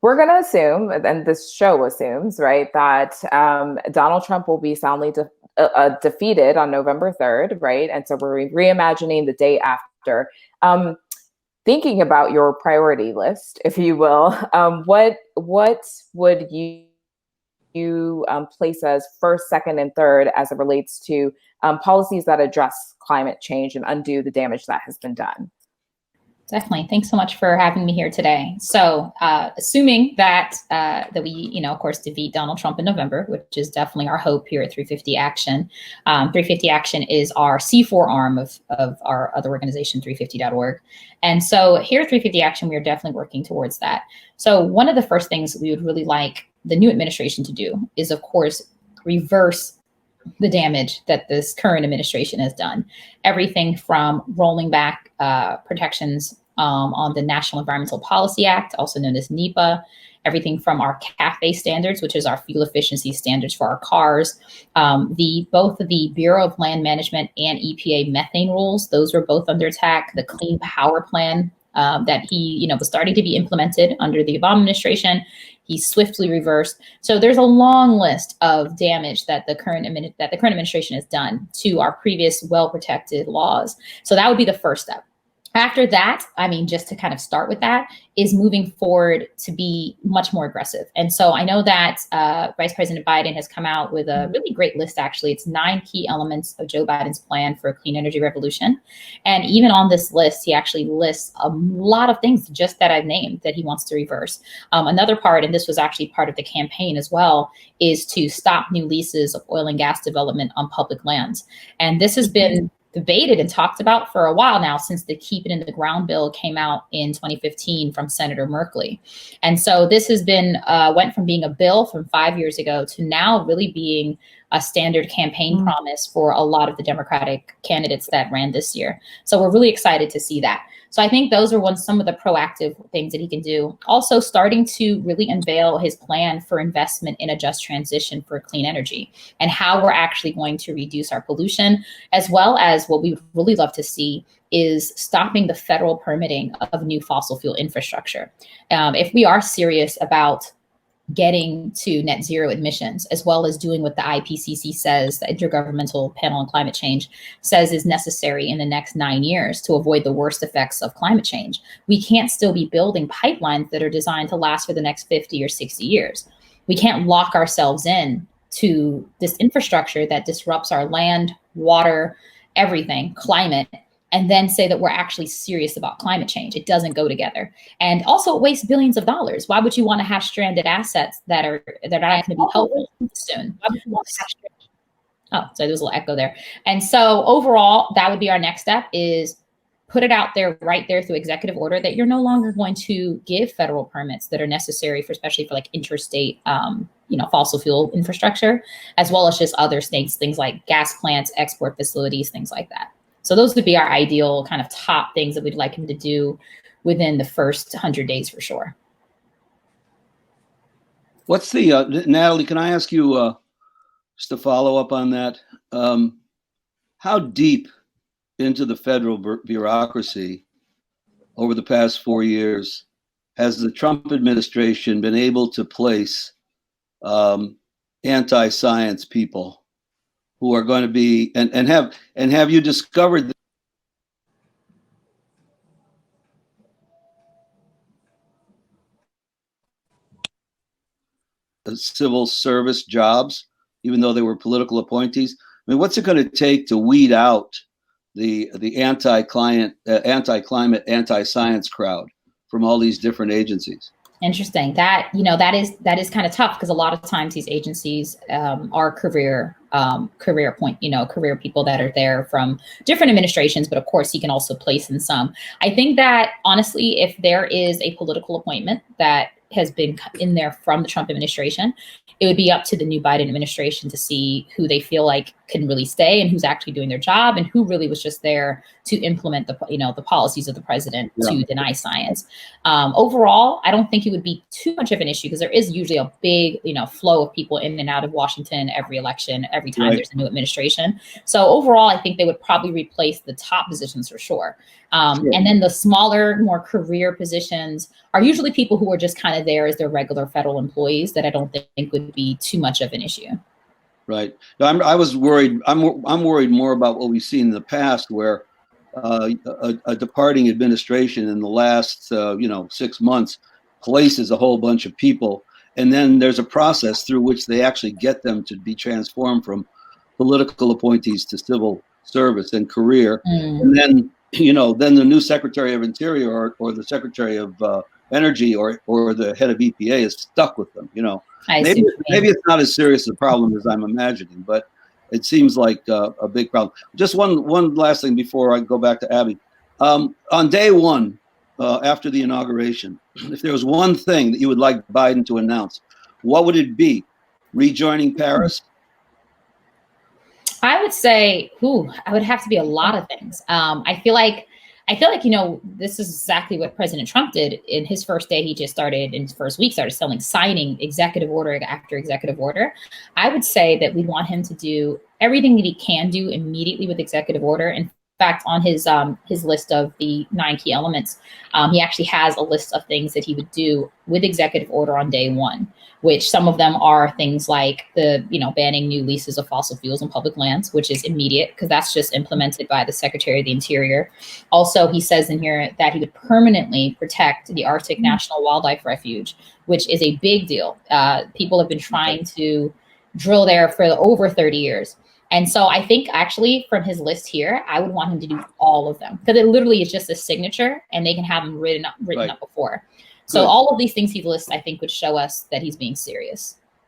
we're going to assume, and this show assumes, right, that Donald Trump will be soundly defeated on November 3rd, right? And so we're reimagining the day after. Thinking about your priority list, if you will, what would you place as first, second, and third as it relates to policies that address climate change and undo the damage that has been done? Definitely. Thanks so much for having me here today. So assuming that we, of course, defeat Donald Trump in November, which is definitely our hope here at 350 Action. 350 Action is our C4 arm of our other organization, 350.org. And so here at 350 Action, we are definitely working towards that. So one of the first things we would really like the new administration to do is, of course, reverse the damage that this current administration has done. Everything from rolling back protections on the National Environmental Policy Act, also known as NEPA, everything from our CAFE standards, which is our fuel efficiency standards for our cars, both the Bureau of Land Management and EPA methane rules, those were both under attack. The Clean Power Plan that he, was starting to be implemented under the Obama administration, he swiftly reversed. So there's a long list of damage that the current administration has done to our previous well-protected laws. So that would be the first step. After that, just to kind of start with that, is moving forward to be much more aggressive. And so I know that Vice President Biden has come out with a really great list, actually. It's 9 key elements of Joe Biden's plan for a clean energy revolution. And even on this list, he actually lists a lot of things just that I've named that he wants to reverse. Another part, and this was actually part of the campaign as well, is to stop new leases of oil and gas development on public lands. And this has been debated and talked about for a while now, since the Keep It in the Ground bill came out in 2015 from Senator Merkley. And so this has been went from being a bill from 5 years ago to now really being a standard campaign promise for a lot of the Democratic candidates that ran this year. So we're really excited to see that. So I think those are some of the proactive things that he can do. Also starting to really unveil his plan for investment in a just transition for clean energy and how we're actually going to reduce our pollution, as well as what we would really love to see is stopping the federal permitting of new fossil fuel infrastructure. If we are serious about getting to net zero emissions, as well as doing what the IPCC says, the Intergovernmental Panel on Climate Change, says is necessary in the next 9 years to avoid the worst effects of climate change. We can't still be building pipelines that are designed to last for the next 50 or 60 years. We can't lock ourselves in to this infrastructure that disrupts our land, water, everything, climate, and then say that we're actually serious about climate change. It doesn't go together. And also it wastes billions of dollars. Why would you want to have stranded assets that are not going to be helpful soon? Why would you want to have stranded? Oh, so there's a little echo there. And so overall, that would be our next step, is put it out there right there through executive order that you're no longer going to give federal permits that are necessary for, especially for like interstate, fossil fuel infrastructure, as well as just other things like gas plants, export facilities, things like that. So those would be our ideal kind of top things that we'd like him to do within the first 100 days for sure. What's the, Natalie, can I ask you just to follow up on that? How deep into the federal bureaucracy over the past 4 years has the Trump administration been able to place anti-science people who are going to be, and have you discovered the civil service jobs, even though they were political appointees? I mean, what's it going to take to weed out the anti-climate, anti-science crowd from all these different agencies? Interesting. That is kind of tough, because a lot of times these agencies are career people that are there from different administrations, but of course he can also place in some. I think that honestly, if there is a political appointment that has been in there from the Trump administration, it would be up to the new Biden administration to see who they feel like can really stay and who's actually doing their job and who really was just there to implement the policies of the president to deny science. Overall, I don't think it would be too much of an issue, because there is usually a big, flow of people in and out of Washington every election, every time there's a new administration. So overall, I think they would probably replace the top positions for sure. And then the smaller, more career positions are usually people who are just kind kind of there as their regular federal employees that I don't think would be too much of an issue. Right. No, I was worried. I'm worried more about what we've seen in the past, where a departing administration in the last 6 months places a whole bunch of people, and then there's a process through which they actually get them to be transformed from political appointees to civil service and career, and then then the new Secretary of Interior or the Secretary of Energy or the head of EPA is stuck with them. Maybe it's not as serious a problem as I'm imagining, but it seems like a big problem. Just one last thing before I go back to Abby. On day one, after the inauguration, if there was one thing that you would like Biden to announce, what would it be? Rejoining Paris? I would say, I would have to be a lot of things. I feel like, this is exactly what President Trump did in his first day. He just started in his first week, signing executive order after executive order. I would say that we want him to do everything that he can do immediately with executive order. In fact, on his list of the 9 key elements, he actually has a list of things that he would do with executive order on day one, which some of them are things like banning new leases of fossil fuels on public lands, which is immediate because that's just implemented by the Secretary of the Interior. Also, he says in here that he would permanently protect the Arctic National Wildlife Refuge, which is a big deal. People have been trying to drill there for over 30 years. And so I think actually from his list here, I would want him to do all of them because it literally is just a signature and they can have them written up before. So all of these things he lists, I think, would show us that he's being serious.